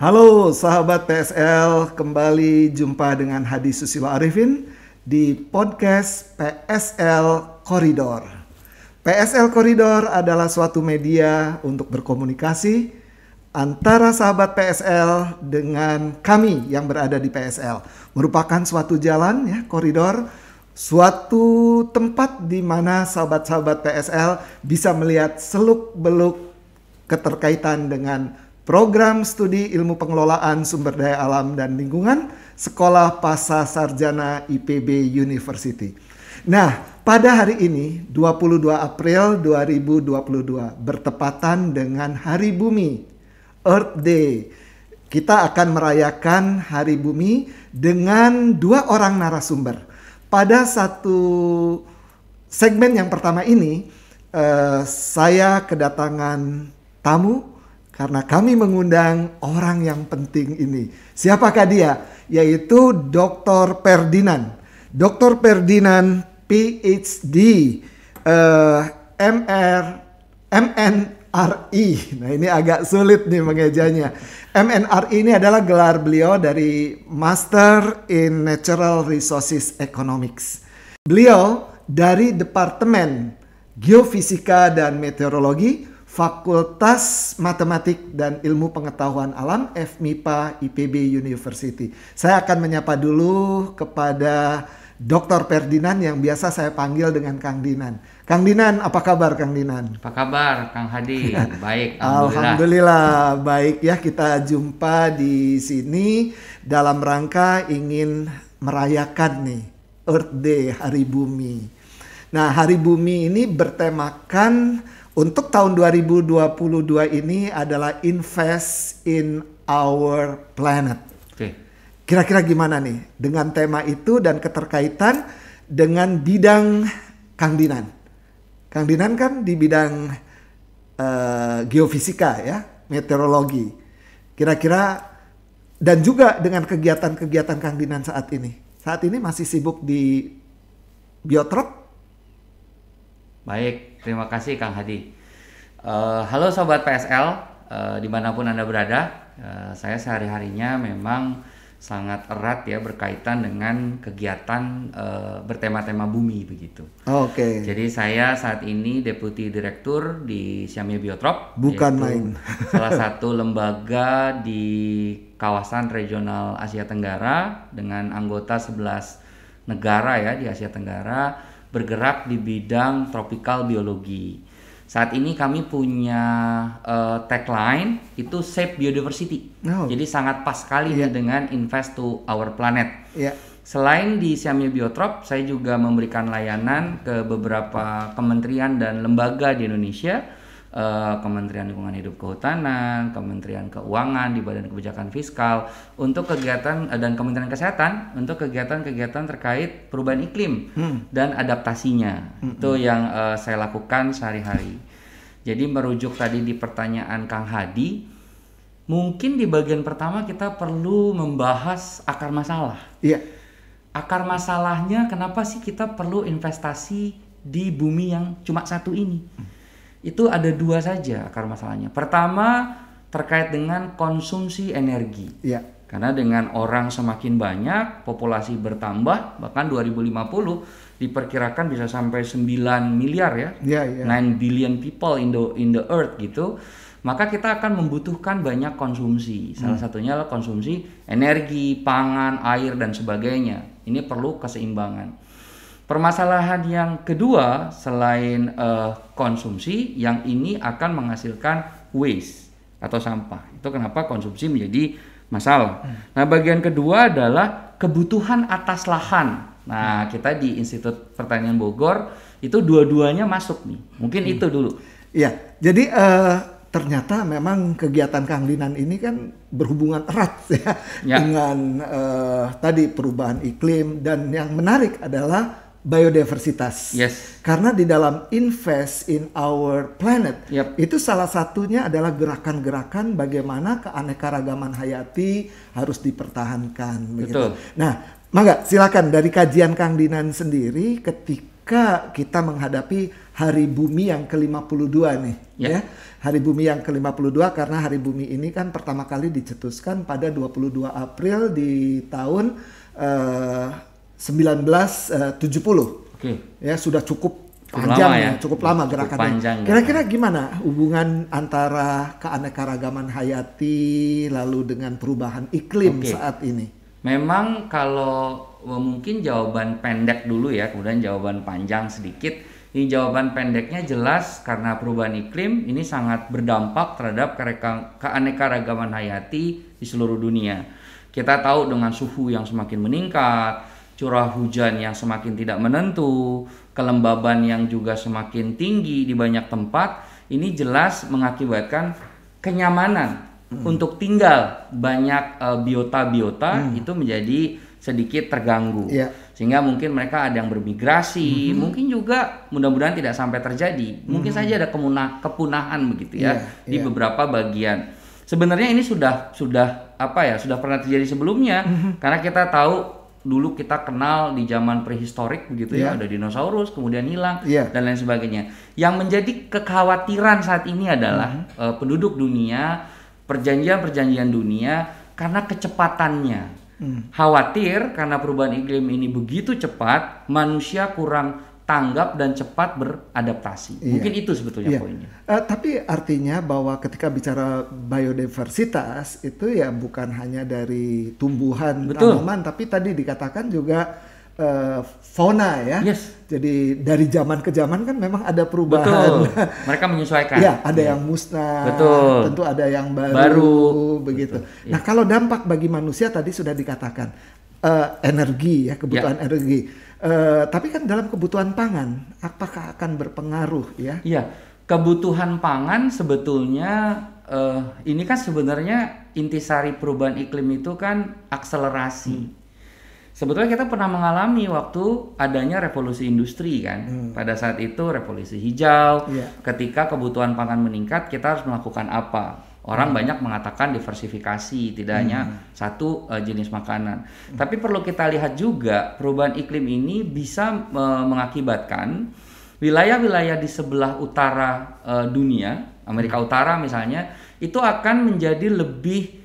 Halo sahabat PSL, kembali jumpa dengan Hadi Susilo Arifin di podcast PSL Koridor. PSL Koridor adalah suatu media untuk berkomunikasi antara sahabat PSL dengan kami yang berada di PSL. Merupakan suatu jalan ya, koridor, suatu tempat di mana sahabat-sahabat PSL bisa melihat seluk-beluk keterkaitan dengan program studi ilmu pengelolaan sumber daya alam dan lingkungan Sekolah Pasca Sarjana IPB University. Nah, pada hari ini 22 April 2022 bertepatan dengan Hari Bumi, Earth Day. Kita akan merayakan Hari Bumi dengan dua orang narasumber. Pada satu segmen yang pertama ini, saya kedatangan tamu karena kami mengundang orang yang penting ini. Siapakah dia? Yaitu Dr. Ferdinand. Dr. Ferdinand PhD MNRI. Nah, ini agak sulit nih mengejanya. MNRI ini adalah gelar beliau dari Master in Natural Resources Economics. Beliau dari Departemen Geofisika dan Meteorologi, Fakultas Matematik dan Ilmu Pengetahuan Alam FMIPA IPB University. Saya akan menyapa dulu kepada Dr. Ferdinand yang biasa saya panggil dengan Kang Dinan. Kang Dinan, apa kabar Kang Dinan? Apa kabar Kang Hadi? Baik, Alhamdulillah. Baik ya, kita jumpa di sini dalam rangka ingin merayakan nih Earth Day, Hari Bumi. Nah, Hari Bumi ini bertemakan untuk tahun 2022 ini adalah Invest in Our Planet. Oke. Kira-kira gimana nih dengan tema itu dan keterkaitan dengan bidang Kang Dinan? Kang Dinan kan di bidang geofisika ya, meteorologi. Kira-kira dan juga dengan kegiatan-kegiatan Kang Dinan saat ini. Saat ini masih sibuk di Biotrop? Baik, terima kasih Kang Hadi. Halo Sobat PSL, dimanapun Anda berada. Saya sehari-harinya memang sangat erat ya berkaitan dengan kegiatan bertema-tema bumi begitu. Oke. Jadi saya saat ini Deputi Direktur di Siamia Biotrop. Bukan main. Salah satu lembaga di kawasan regional Asia Tenggara dengan anggota 11 negara ya di Asia Tenggara, bergerak di bidang tropical biologi. Saat ini kami punya tagline itu Save Biodiversity. Jadi sangat pas sekali dengan Invest to Our Planet. Selain di Siamia Biotrop, saya juga memberikan layanan ke beberapa kementerian dan lembaga di Indonesia. Kementerian Lingkungan Hidup Kehutanan, Kementerian Keuangan di Badan Kebijakan Fiskal untuk kegiatan dan Kementerian Kesehatan untuk kegiatan-kegiatan terkait perubahan iklim dan adaptasinya. Itu yang saya lakukan sehari-hari. Jadi merujuk tadi di pertanyaan Kang Hadi, mungkin di bagian pertama kita perlu membahas akar masalah. Iya. Akar masalahnya kenapa sih kita perlu investasi di bumi yang cuma satu ini? Itu ada dua saja akar masalahnya. Pertama terkait dengan konsumsi energi. Ya. Karena dengan orang semakin banyak, populasi bertambah, bahkan 2050 diperkirakan bisa sampai 9 miliar ya. 9 billion people in the earth gitu. Maka kita akan membutuhkan banyak konsumsi. Salah satunya adalah konsumsi energi, pangan, air dan sebagainya. Ini perlu keseimbangan. Permasalahan yang kedua selain konsumsi, yang ini akan menghasilkan waste atau sampah. Itu kenapa konsumsi menjadi masalah. Nah, bagian kedua adalah kebutuhan atas lahan. Nah, kita di Institut Pertanian Bogor itu dua-duanya masuk nih. Mungkin itu dulu. Iya, jadi ternyata memang kegiatan Kang Dinan ini kan berhubungan erat ya. Dengan tadi perubahan iklim, dan yang menarik adalah biodiversitas. Yes. Karena di dalam Invest in Our Planet, itu salah satunya adalah gerakan-gerakan bagaimana keanekaragaman hayati harus dipertahankan. Begitu. Betul. Nah, Mangga, silakan dari kajian Kang Dinan sendiri ketika kita menghadapi Hari Bumi yang ke-52 nih, ya. Hari Bumi yang ke-52 karena Hari Bumi ini kan pertama kali dicetuskan pada 22 April di tahun 1970. Ya, sudah cukup panjang, cukup lama gerakannya. Kira-kira gimana hubungan antara keanekaragaman hayati lalu dengan perubahan iklim saat ini? Memang kalau mungkin jawaban pendek dulu ya, kemudian jawaban panjang sedikit. Ini jawaban pendeknya jelas karena perubahan iklim ini sangat berdampak terhadap keanekaragaman hayati di seluruh dunia. Kita tahu dengan suhu yang semakin meningkat, curah hujan yang semakin tidak menentu, kelembaban yang juga semakin tinggi di banyak tempat, ini jelas mengakibatkan kenyamanan untuk tinggal banyak biota-biota itu menjadi sedikit terganggu. Sehingga mungkin mereka ada yang bermigrasi, mungkin juga mudah-mudahan tidak sampai terjadi. Mungkin saja ada kepunahan begitu ya di beberapa bagian. Sebenarnya ini sudah pernah terjadi sebelumnya karena kita tahu dulu kita kenal di zaman prehistorik begitu ya, ada dinosaurus kemudian hilang dan lain sebagainya. Yang menjadi kekhawatiran saat ini adalah penduduk dunia, perjanjian dunia karena kecepatannya. Khawatir karena perubahan iklim ini begitu cepat, manusia kurang tanggap dan cepat beradaptasi. Mungkin itu sebetulnya poinnya. Tapi artinya bahwa ketika bicara biodiversitas itu ya bukan hanya dari tumbuhan, tanaman, tapi tadi dikatakan juga fauna ya. Jadi dari zaman ke zaman kan memang ada perubahan. Mereka menyesuaikan. Ada yang musnah, tentu ada yang baru begitu. Nah, kalau dampak bagi manusia tadi sudah dikatakan energi ya, kebutuhan energi. Tapi kan dalam kebutuhan pangan, apakah akan berpengaruh ya? Iya, kebutuhan pangan sebetulnya ini kan sebenarnya intisari perubahan iklim itu kan akselerasi. Sebetulnya kita pernah mengalami waktu adanya revolusi industri kan. Pada saat itu revolusi hijau, ketika kebutuhan pangan meningkat kita harus melakukan apa? Orang banyak mengatakan diversifikasi, tidak hanya satu jenis makanan. Tapi perlu kita lihat juga perubahan iklim ini bisa mengakibatkan wilayah-wilayah di sebelah utara dunia, Amerika Utara misalnya, itu akan menjadi lebih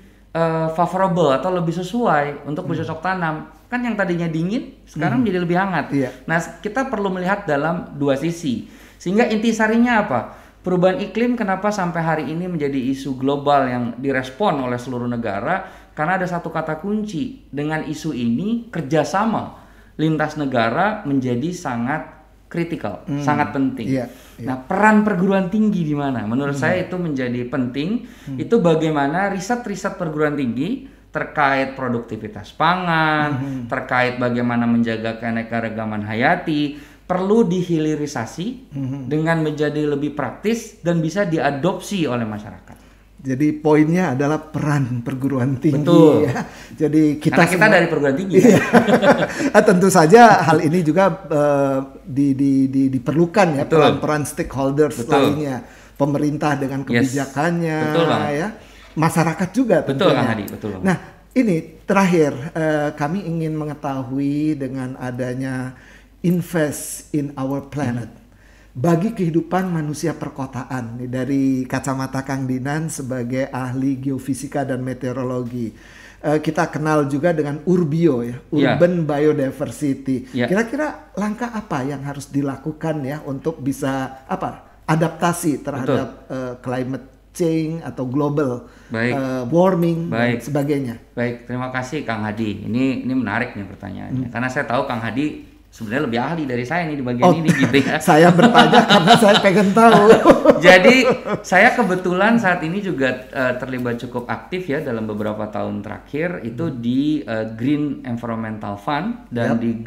favorable atau lebih sesuai untuk bercocok tanam. Kan yang tadinya dingin sekarang menjadi lebih hangat. Nah, kita perlu melihat dalam dua sisi. Sehingga intisarinya apa? Perubahan iklim kenapa sampai hari ini menjadi isu global yang direspon oleh seluruh negara? Karena ada satu kata kunci. Dengan isu ini kerjasama lintas negara menjadi sangat kritikal, sangat penting. Nah, peran perguruan tinggi di mana? Menurut saya itu menjadi penting. Itu bagaimana riset-riset perguruan tinggi terkait produktivitas pangan, terkait bagaimana menjaga keanekaragaman hayati, perlu dihilirisasi dengan menjadi lebih praktis dan bisa diadopsi oleh masyarakat. Jadi poinnya adalah peran perguruan tinggi. Ya. Jadi karena kita dari perguruan tinggi. Tentu saja hal ini juga diperlukan ya, peran-peran stakeholders lainnya, pemerintah dengan kebijakannya, ya. Masyarakat juga tentunya. Betul. Nah, ini terakhir kami ingin mengetahui dengan adanya invest in our planet bagi kehidupan manusia perkotaan dari kacamata Kang Dinan sebagai ahli geofisika dan meteorologi. Kita kenal juga dengan Urbio ya, Urban Biodiversity. Kira-kira langkah apa yang harus dilakukan ya untuk bisa adaptasi terhadap climate change atau global warming dan sebagainya. Baik, terima kasih Kang Hadi. Ini menarik nih pertanyaannya. Karena saya tahu Kang Hadi sebenarnya lebih ahli dari saya nih di bagian ini gitu ya. Saya bertanya karena saya pengen tahu. Jadi saya kebetulan saat ini juga terlibat cukup aktif ya dalam beberapa tahun terakhir itu di Green Environmental Fund dan di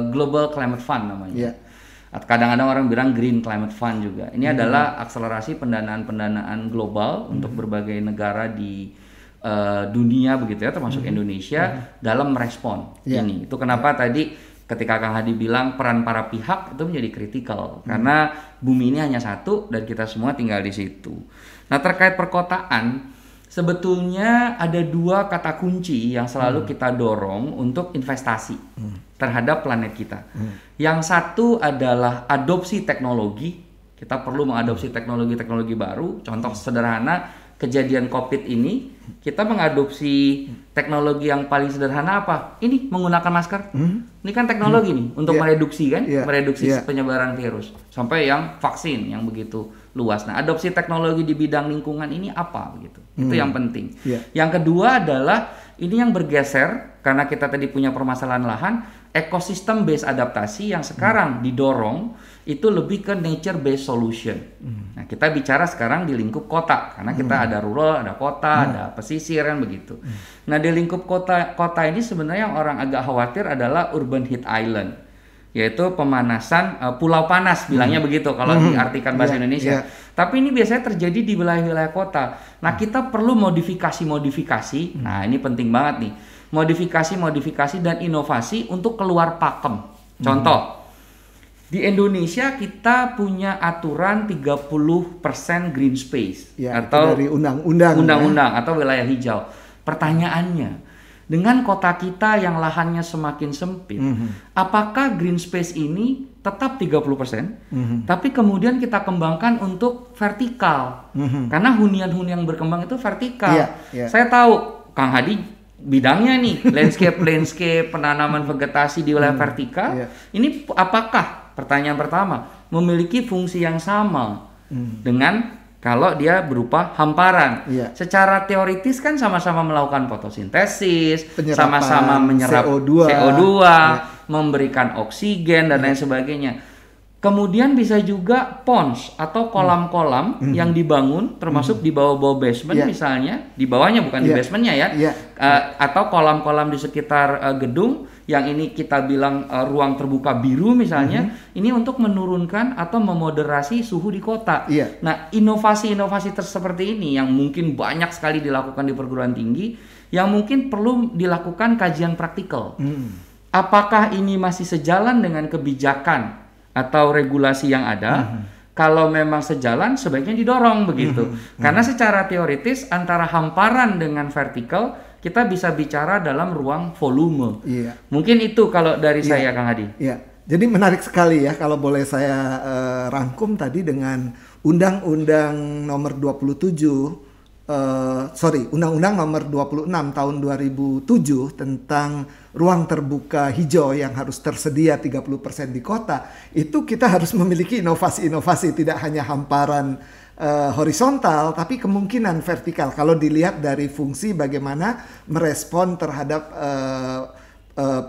Global Climate Fund namanya. Kadang-kadang orang bilang Green Climate Fund juga. Ini adalah akselerasi pendanaan global untuk berbagai negara di dunia begitu ya, termasuk Indonesia dalam merespon ini. Itu kenapa tadi ketika Kang Hadi bilang peran para pihak itu menjadi kritikal karena bumi ini hanya satu dan kita semua tinggal di situ. Nah, terkait perkotaan, Sebetulnya ada dua kata kunci yang selalu kita dorong untuk investasi terhadap planet kita. Yang satu adalah adopsi teknologi. Kita perlu mengadopsi teknologi-teknologi baru. Contoh sederhana, kejadian COVID ini, kita mengadopsi teknologi yang paling sederhana apa? Ini menggunakan masker. Ini kan teknologi nih untuk mereduksi kan, mereduksi penyebaran virus sampai yang vaksin yang begitu luas. Nah, adopsi teknologi di bidang lingkungan ini apa begitu? Itu yang penting. Yang kedua adalah ini yang bergeser karena kita tadi punya permasalahan lahan, ekosistem based adaptasi yang sekarang didorong itu lebih ke nature based solution. Nah, kita bicara sekarang di lingkup kota karena kita ada rural, ada kota, ada pesisir kan begitu. Nah, di lingkup kota ini sebenarnya yang orang agak khawatir adalah urban heat island, yaitu pemanasan pulau panas bilangnya begitu kalau diartikan bahasa Indonesia. Tapi ini biasanya terjadi di wilayah-wilayah kota. Nah, kita perlu modifikasi. Nah, ini penting banget nih. Modifikasi dan inovasi untuk keluar pakem. Contoh, di Indonesia kita punya aturan 30% green space atau dari undang-undang atau wilayah hijau. Pertanyaannya, dengan kota kita yang lahannya semakin sempit, apakah green space ini tetap 30%, tapi kemudian kita kembangkan untuk vertikal? Karena hunian-hunian yang berkembang itu vertikal. Saya tahu Kang Hadi bidangnya nih, landscape, penanaman vegetasi di wilayah vertikal. Ini apakah, pertanyaan pertama, memiliki fungsi yang sama dengan kalau dia berupa hamparan? Secara teoritis kan sama-sama melakukan fotosintesis, sama-sama menyerap CO2, memberikan oksigen dan lain sebagainya. Kemudian bisa juga ponds atau kolam-kolam yang dibangun termasuk di bawah basement misalnya, di bawahnya bukan di basementnya atau kolam-kolam di sekitar gedung yang ini kita bilang ruang terbuka biru misalnya, ini untuk menurunkan atau memoderasi suhu di kota. Nah, inovasi-inovasi seperti ini yang mungkin banyak sekali dilakukan di perguruan tinggi, yang mungkin perlu dilakukan kajian praktikal. Apakah ini masih sejalan dengan kebijakan atau regulasi yang ada? Kalau memang sejalan, sebaiknya didorong begitu. Karena secara teoritis antara hamparan dengan vertikal kita bisa bicara dalam ruang volume. Mungkin itu kalau dari saya, Kang Hadi. Jadi menarik sekali ya kalau boleh saya rangkum tadi dengan Undang-Undang nomor 27 Undang-Undang nomor 26 tahun 2007 tentang ruang terbuka hijau yang harus tersedia 30% di kota. Itu kita harus memiliki inovasi-inovasi, tidak hanya hamparan horizontal tapi kemungkinan vertikal kalau dilihat dari fungsi bagaimana merespon terhadap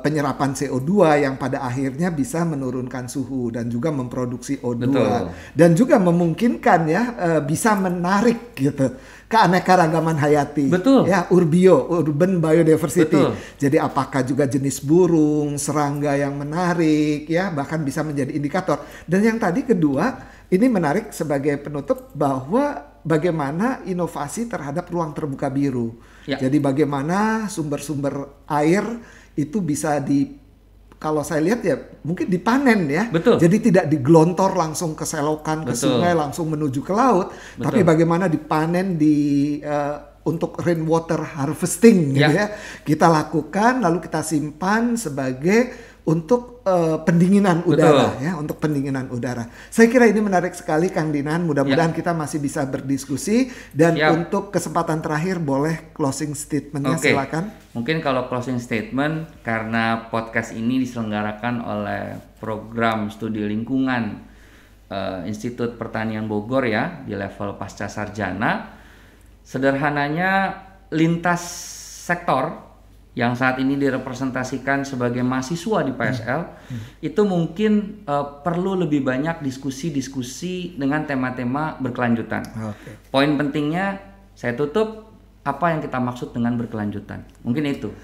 penyerapan CO2 yang pada akhirnya bisa menurunkan suhu dan juga memproduksi O2. Dan juga memungkinkan ya bisa menarik gitu keanekaragaman hayati. Ya, urban biodiversity. Jadi apakah juga jenis burung, serangga yang menarik ya, bahkan bisa menjadi indikator. Dan yang tadi kedua, ini menarik sebagai penutup bahwa bagaimana inovasi terhadap ruang terbuka biru. Jadi bagaimana sumber-sumber air itu bisa kalau saya lihat ya mungkin dipanen ya. Jadi tidak digelontor langsung ke selokan, ke sungai, langsung menuju ke laut. Tapi bagaimana dipanen untuk rainwater harvesting gitu ya. Kita lakukan lalu kita simpan sebagai untuk pendinginan udara ya, untuk pendinginan udara. Saya kira ini menarik sekali Kang Dinan. Mudah-mudahan kita masih bisa berdiskusi dan untuk kesempatan terakhir boleh closing statementnya silakan. Mungkin kalau closing statement, karena podcast ini diselenggarakan oleh program studi lingkungan Institut Pertanian Bogor ya di level pasca sarjana, sederhananya lintas sektor yang saat ini direpresentasikan sebagai mahasiswa di PSL itu mungkin perlu lebih banyak diskusi-diskusi dengan tema-tema berkelanjutan. Poin pentingnya saya tutup, apa yang kita maksud dengan berkelanjutan? Mungkin itu.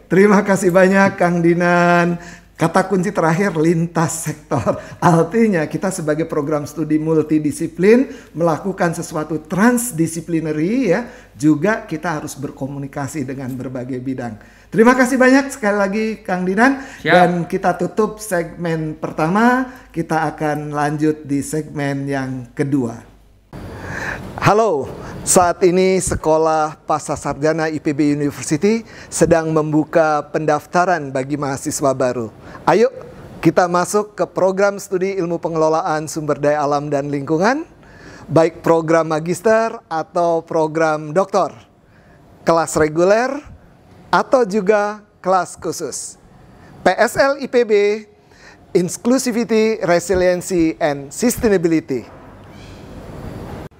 Terima kasih banyak Kang Dinan. Kata kunci terakhir, lintas sektor. Artinya kita sebagai program studi multidisiplin melakukan sesuatu transdisciplinary ya. Juga kita harus berkomunikasi dengan berbagai bidang. Terima kasih banyak sekali lagi Kang Dinan. Dan kita tutup segmen pertama. Kita akan lanjut di segmen yang kedua. Halo, Saat ini Sekolah Pascasarjana IPB University sedang membuka pendaftaran bagi mahasiswa baru. Ayo kita masuk ke program studi ilmu pengelolaan sumber daya alam dan lingkungan, baik program magister atau program doktor, kelas reguler atau juga kelas khusus. PSL IPB, Inclusivity, Resiliency, and Sustainability.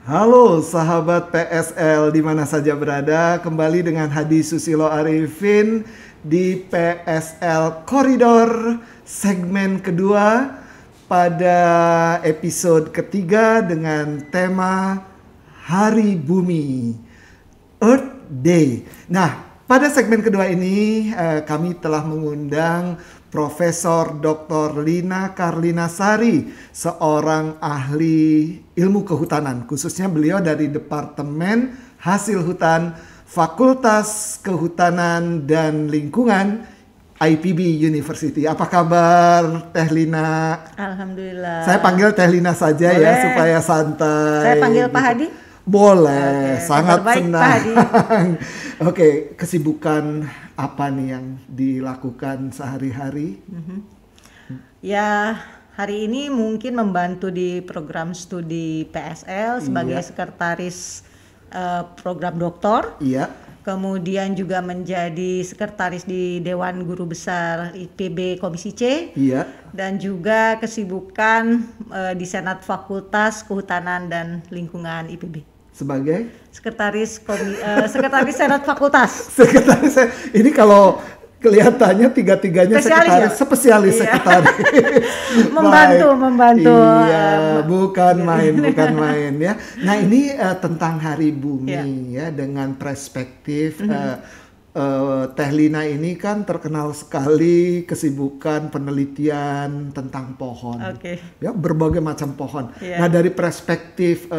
Halo sahabat PSL di mana saja berada, kembali dengan Hadi Susilo Arifin di PSL Koridor segmen kedua pada episode ketiga dengan tema Hari Bumi, Earth Day. Nah, pada segmen kedua ini kami telah mengundang Profesor Dr. Lina Karlina Sari, seorang ahli ilmu kehutanan, khususnya beliau dari Departemen Hasil Hutan, Fakultas Kehutanan dan Lingkungan IPB University. Apa kabar Teh Lina? Alhamdulillah. Saya panggil Teh Lina saja. Boleh. Ya, supaya santai. Saya panggil gitu. Pak Hadi? Boleh, sangat baik, senang. Pak Hadi. Oke, kesibukan apa nih yang dilakukan sehari-hari? Ya, hari ini mungkin membantu di program studi PSL sebagai sekretaris program doktor. Iya. Kemudian juga menjadi sekretaris di Dewan Guru Besar IPB Komisi C. Iya. Dan juga kesibukan di Senat Fakultas Kehutanan dan Lingkungan IPB. Sebagai? Sekretaris Senat Fakultas. Sekretaris, ini kalau kelihatannya tiga-tiganya sekretaris, spesialis sekretaris. membantu. Iya, bukan main ya. Nah, ini tentang Hari Bumi ya, dengan perspektif Teh Lina ini kan terkenal sekali kesibukan penelitian tentang pohon. Ya, berbagai macam pohon. Nah, dari perspektif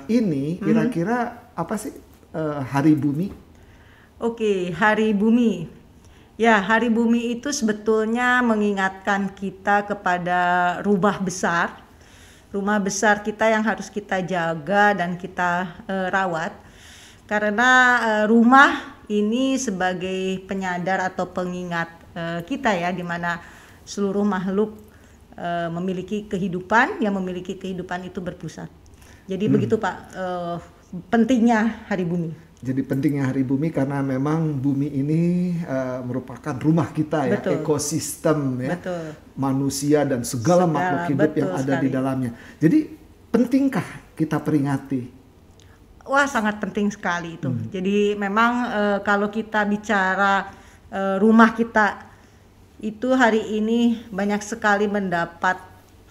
ini kira-kira apa sih Hari Bumi? Hari Bumi. Ya, Hari Bumi itu sebetulnya mengingatkan kita kepada rumah besar kita yang harus kita jaga dan kita rawat. Karena rumah ini sebagai penyadar atau pengingat kita ya, di mana seluruh makhluk memiliki kehidupan, yang memiliki kehidupan itu berpusat. Jadi begitu Pak, pentingnya Hari Bumi. Jadi pentingnya Hari Bumi karena memang bumi ini merupakan rumah kita ya, ekosistem ya, manusia dan segala makhluk hidup yang ada di dalamnya. Jadi pentingkah kita peringati? Wah, sangat penting sekali itu. Jadi memang kalau kita bicara rumah kita itu hari ini banyak sekali mendapat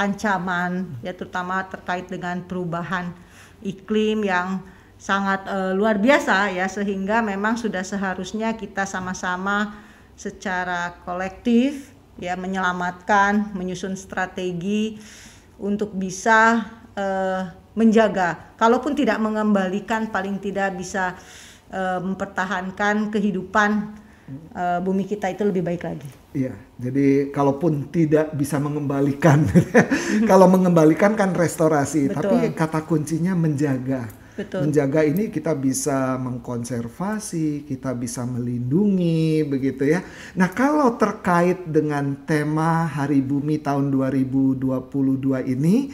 ancaman ya, terutama terkait dengan perubahan iklim yang sangat luar biasa ya, sehingga memang sudah seharusnya kita sama-sama secara kolektif ya menyelamatkan, menyusun strategi untuk bisa menjaga, kalaupun tidak mengembalikan, paling tidak bisa mempertahankan kehidupan bumi kita itu lebih baik lagi. Iya, jadi kalaupun tidak bisa mengembalikan, kalau mengembalikan kan restorasi, tapi kata kuncinya menjaga. Menjaga ini kita bisa mengkonservasi, kita bisa melindungi, begitu ya. Nah, kalau terkait dengan tema Hari Bumi tahun 2022 ini,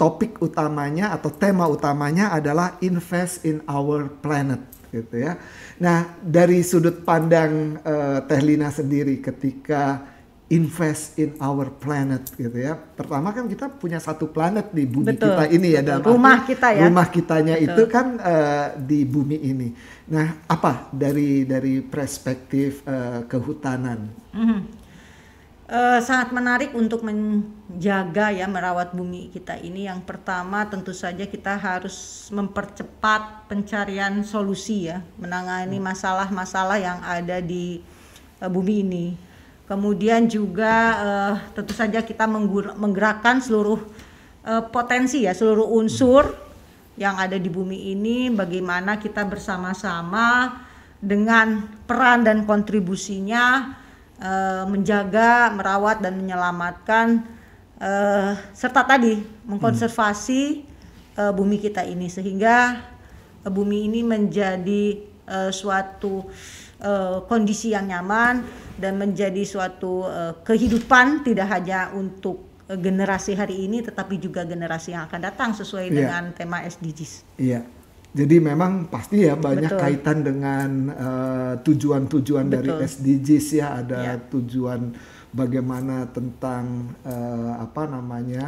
topik utamanya atau tema utamanya adalah invest in our planet, gitu ya. Nah, dari sudut pandang Teh Lina sendiri ketika invest in our planet, gitu ya. Pertama kan kita punya satu planet di bumi kita ini ya, dalam rumah kita ya. Rumah kitanya itu kan di bumi ini. Nah, apa dari perspektif kehutanan? Sangat menarik untuk menjaga ya, merawat bumi kita ini. Yang pertama tentu saja kita harus mempercepat pencarian solusi ya, menangani masalah-masalah yang ada di bumi ini. Kemudian juga tentu saja kita menggerakkan seluruh potensi ya, seluruh unsur yang ada di bumi ini, bagaimana kita bersama-sama dengan peran dan kontribusinya menjaga, merawat dan menyelamatkan serta tadi mengkonservasi bumi kita ini, sehingga bumi ini menjadi suatu kondisi yang nyaman dan menjadi suatu kehidupan tidak hanya untuk generasi hari ini tetapi juga generasi yang akan datang sesuai dengan tema SDGs. Iya. Jadi memang pasti ya banyak Betul. kaitan dengan tujuan-tujuan dari Betul. SDGs ya, ada tujuan bagaimana tentang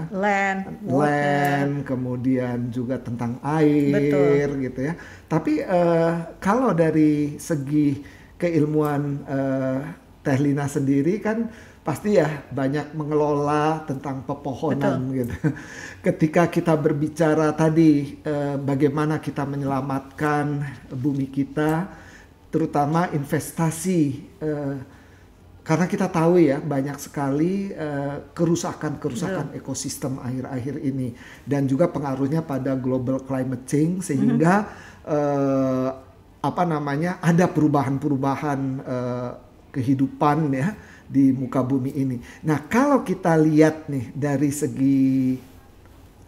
Land, water. kemudian juga tentang air. Betul. Gitu ya. Tapi kalau dari segi keilmuan Teh Lina sendiri kan pasti ya banyak mengelola tentang pepohonan. Betul. Gitu. Ketika kita berbicara tadi bagaimana kita menyelamatkan bumi kita, terutama investasi, karena kita tahu ya banyak sekali kerusakan ekosistem akhir-akhir ini dan juga pengaruhnya pada global climate change, sehingga ada perubahan-perubahan kehidupan ya di muka bumi ini. Nah, kalau kita lihat nih dari segi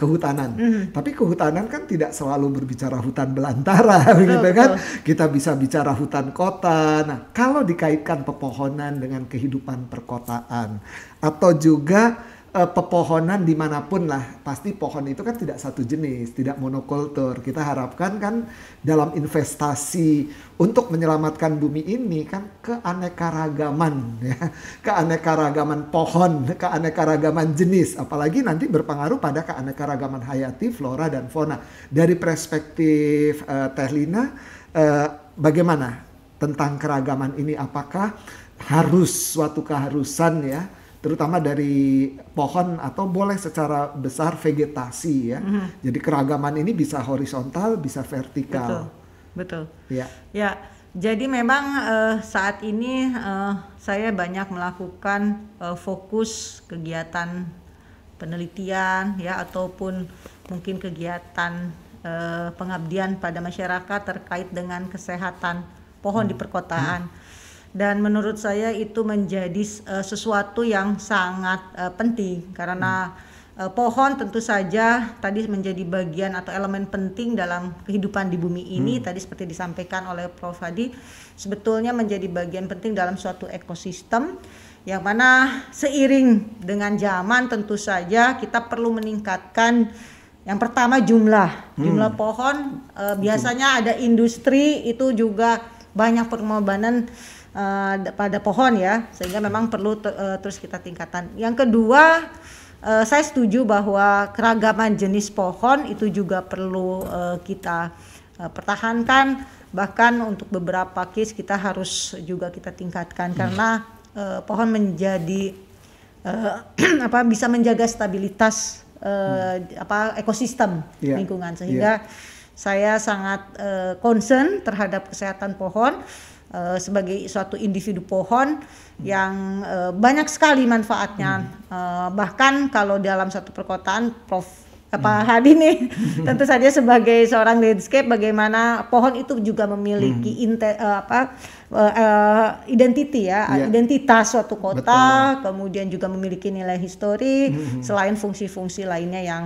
kehutanan, tapi kehutanan kan tidak selalu berbicara hutan belantara, begitu kan? Kita bisa bicara hutan kota. Nah, kalau dikaitkan pepohonan dengan kehidupan perkotaan, atau juga pepohonan dimanapun lah, pasti pohon itu kan tidak satu jenis, tidak monokultur. Kita harapkan kan dalam investasi untuk menyelamatkan bumi ini kan keanekaragaman ya, keanekaragaman pohon, keanekaragaman jenis, apalagi nanti berpengaruh pada keanekaragaman hayati, flora dan fauna. Dari perspektif Teh Lina, bagaimana tentang keragaman ini? Apakah harus suatu keharusan ya, terutama dari pohon, atau boleh secara besar vegetasi ya. Jadi keragaman ini bisa horizontal, bisa vertikal. Betul. Ya. Jadi memang saat ini saya banyak melakukan fokus kegiatan penelitian ya, ataupun mungkin kegiatan pengabdian pada masyarakat terkait dengan kesehatan pohon di perkotaan. Dan menurut saya itu menjadi sesuatu yang sangat penting, karena pohon tentu saja tadi menjadi bagian atau elemen penting dalam kehidupan di bumi ini. Tadi seperti disampaikan oleh Prof. Hadi, sebetulnya menjadi bagian penting dalam suatu ekosistem, yang mana seiring dengan zaman tentu saja kita perlu meningkatkan yang pertama jumlah pohon. Biasanya ada industri itu juga banyak pengorbanan pada pohon ya, sehingga memang perlu terus kita tingkatkan. Yang kedua, saya setuju bahwa keragaman jenis pohon itu juga perlu kita pertahankan, bahkan untuk beberapa case kita harus juga kita tingkatkan, karena pohon menjadi bisa menjaga stabilitas ekosistem lingkungan, sehingga saya sangat concern terhadap kesehatan pohon sebagai suatu individu pohon yang banyak sekali manfaatnya. Bahkan kalau dalam satu perkotaan, Prof. Hadi nih tentu saja sebagai seorang landscape, bagaimana pohon itu juga memiliki identitas suatu kota. Betul. Kemudian juga memiliki nilai histori, selain fungsi-fungsi lainnya yang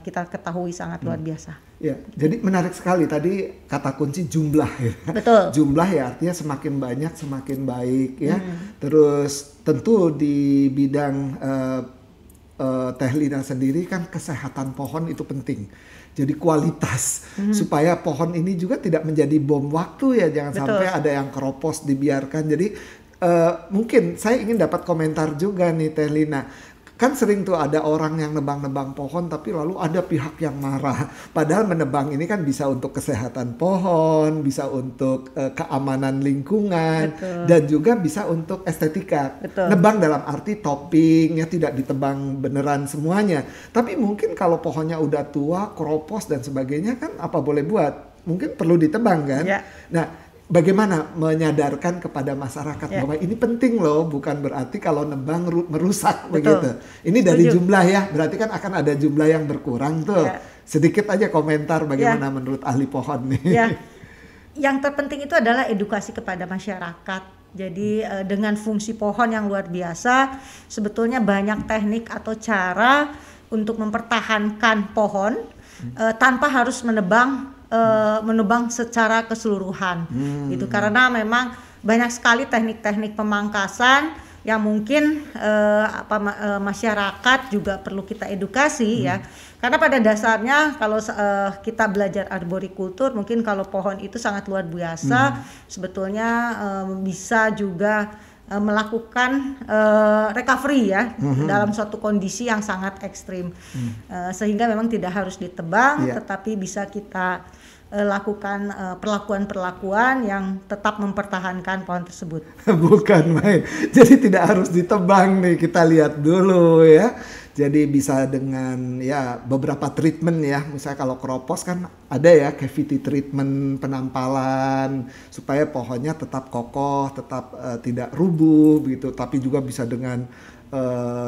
kita ketahui sangat luar biasa. Ya, jadi menarik sekali tadi kata kunci jumlah ya. Betul. Jumlah ya, artinya semakin banyak semakin baik ya. Terus tentu di bidang Teh Lina sendiri kan kesehatan pohon itu penting. Jadi kualitas supaya pohon ini juga tidak menjadi bom waktu ya, jangan sampai ada yang keropos dibiarkan. Jadi mungkin saya ingin dapat komentar juga nih Teh Lina. Kan sering tuh ada orang yang nebang-nebang pohon tapi lalu ada pihak yang marah. Padahal menebang ini kan bisa untuk kesehatan pohon, bisa untuk keamanan lingkungan, dan juga bisa untuk estetika. Nebang dalam arti topping ya, tidak ditebang beneran semuanya. Tapi mungkin kalau pohonnya udah tua, keropos dan sebagainya kan apa boleh buat? Mungkin perlu ditebang kan? Nah, bagaimana menyadarkan kepada masyarakat bahwa ini penting loh, bukan berarti kalau nebang merusak begitu. Ini dari jumlah ya, berarti kan akan ada jumlah yang berkurang tuh. Sedikit aja komentar bagaimana menurut ahli pohon nih. Yang terpenting itu adalah edukasi kepada masyarakat. Jadi dengan fungsi pohon yang luar biasa, sebetulnya banyak teknik atau cara untuk mempertahankan pohon tanpa harus menebang secara keseluruhan. Itu karena memang banyak sekali teknik-teknik pemangkasan yang mungkin masyarakat juga perlu kita edukasi ya. Karena pada dasarnya kalau kita belajar arborikultur, mungkin kalau pohon itu sangat luar biasa, sebetulnya bisa juga melakukan recovery ya dalam suatu kondisi yang sangat ekstrim, sehingga memang tidak harus ditebang, tetapi bisa kita lakukan perlakuan-perlakuan yang tetap mempertahankan pohon tersebut. Bukan main. Jadi tidak harus ditebang nih, kita lihat dulu ya. Jadi bisa dengan ya beberapa treatment ya. Misalnya kalau keropos kan ada ya cavity treatment, penampalan supaya pohonnya tetap kokoh, tetap tidak rubuh gitu. Tapi juga bisa dengan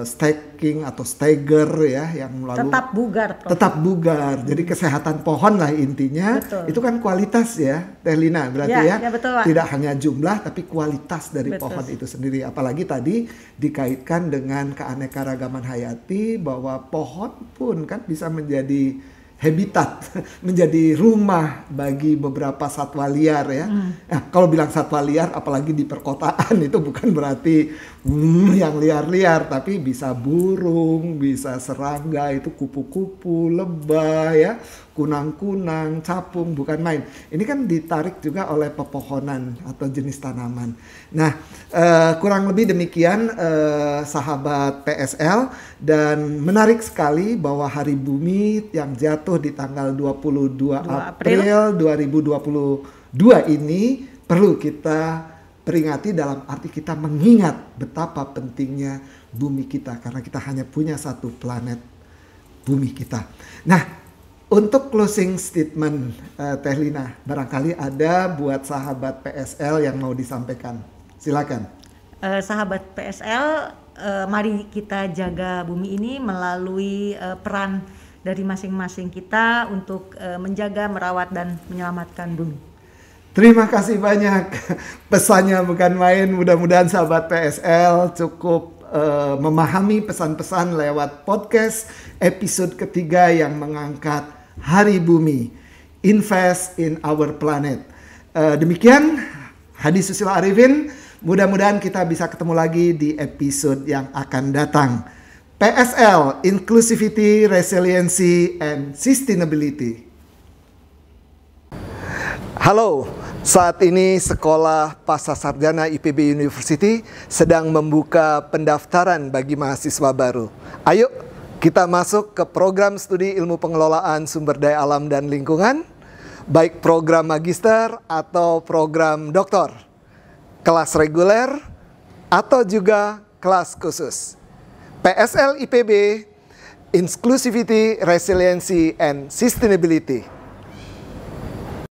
staking atau stagger ya, yang lalu tetap bugar. Jadi kesehatan pohon lah intinya. Betul. Itu kan kualitas ya, Teh Lina berarti ya. Betul, Pak. Tidak hanya jumlah tapi kualitas dari pohon itu sendiri. Apalagi tadi dikaitkan dengan keanekaragaman hayati, bahwa pohon pun kan bisa menjadi habitat, menjadi rumah bagi beberapa satwa liar ya. Nah, kalau bilang satwa liar apalagi di perkotaan itu bukan berarti yang liar-liar, tapi bisa burung, bisa serangga, itu kupu-kupu, lebah ya, kunang-kunang, capung, bukan main. Ini kan ditarik juga oleh pepohonan atau jenis tanaman. Nah, kurang lebih demikian sahabat PSL, dan menarik sekali bahwa Hari Bumi yang jatuh di tanggal 22 April 2022 ini perlu kita peringati, dalam arti kita mengingat betapa pentingnya bumi kita, karena kita hanya punya satu planet bumi kita. Nah, untuk closing statement Teh Lina, barangkali ada buat sahabat PSL yang mau disampaikan. Silakan. Sahabat PSL, mari kita jaga bumi ini melalui peran dari masing-masing kita untuk menjaga, merawat, dan menyelamatkan bumi. Terima kasih banyak. Pesannya bukan main. Mudah-mudahan sahabat PSL cukup memahami pesan-pesan lewat podcast episode ketiga yang mengangkat Hari Bumi, Invest in Our Planet. Demikian Hadi Susilo Arifin. Mudah-mudahan kita bisa ketemu lagi di episode yang akan datang. PSL, Inclusivity, Resiliency, and Sustainability. Halo, saat ini Sekolah Pascasarjana IPB University sedang membuka pendaftaran bagi mahasiswa baru. Ayo kita masuk ke program studi ilmu pengelolaan sumber daya alam dan lingkungan, baik program magister atau program doktor, kelas reguler atau juga kelas khusus. PSL IPB, Inclusivity, Resiliency, and Sustainability.